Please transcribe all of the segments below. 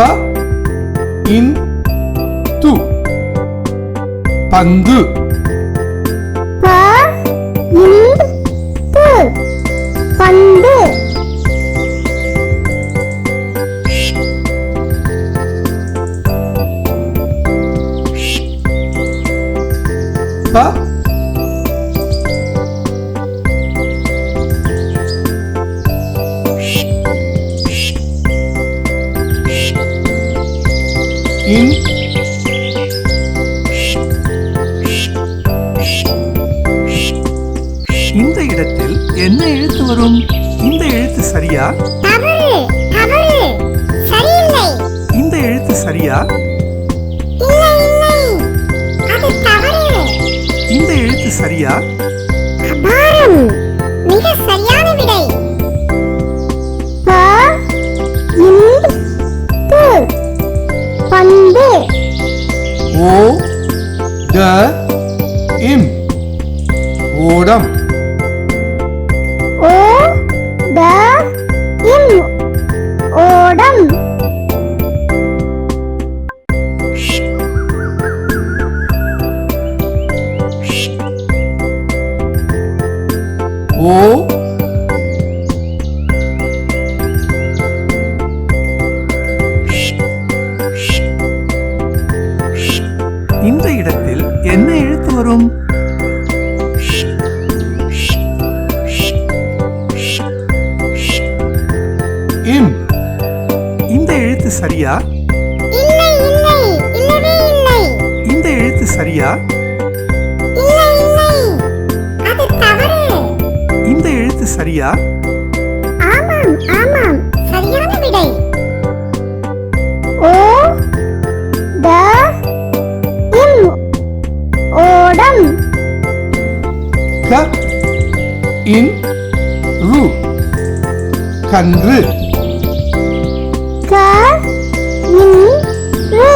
ப இன் து பந்து ப இன் து பந்து ப இன் இந்த இடத்தில் என்ன எழுத்து வரும்? இந்த எழுத்து சரியா? தவறு தவறு சரியில்லை. இந்த எழுத்து சரியா? இல்லை இல்லை அது தவறு. இந்த எழுத்து சரியா? அபாரம் மிக சரியான விடை. ப இன் து பந்து ஓ ட இம் ஓடம் ஓ ட இம் ஓடம் ஓ இந்த இடத்தில் என்ன எழுத்து வரும்? இம் இந்த எழுத்து சரியா? இல்லை இல்லை இல்லவே இல்லை. இந்த எழுத்து சரியா? இல்லை இல்லை அது தவறு. இந்த எழுத்து சரியா? ஆமாம் ஆமாம் சரியான விடை. ஓ ட இம் ஓடம் க இன் ரு கன்று க இன் ரு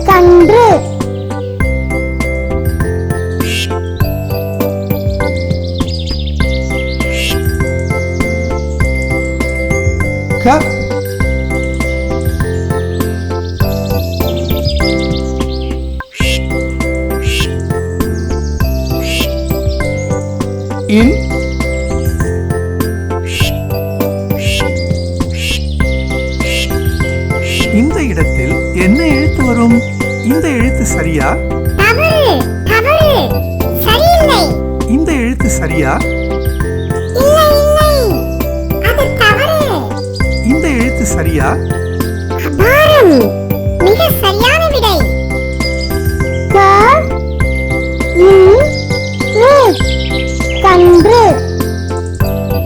கன்று க இன் இந்த இடத்தில் என்ன எழுத்து வரும்? இந்த எழுத்து சரியா? தவறு தவறு சரியில்லை. இந்த எழுத்து சரியா? இல்லை இல்லை அது தவறு. இந்த எழுத்து சரியா? அபாரம் மிக சரியான விடை. க இன் ரு கன்று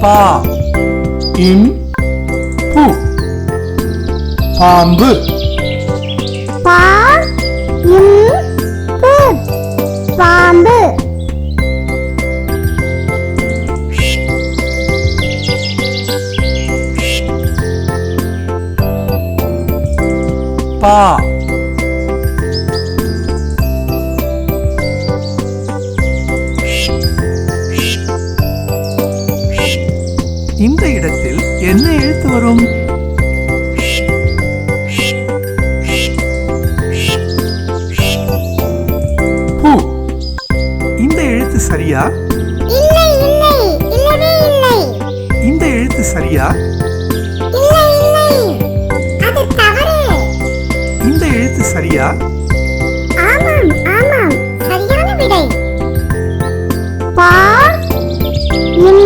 பா இன் பு பாம்பு பா இன் பு பாம்பு பா இந்த இடத்தில் என்ன எழுத்து வரும்? பூ இந்த எழுத்து சரியா? இல்லை இல்லை இல்லவே இல்லை. இந்த எழுத்து சரியா? இல்லை இல்லை அது தவறு. இந்த எழுத்து சரியா? ஆமாம் ஆமாம் சரியான விடை. பா இன்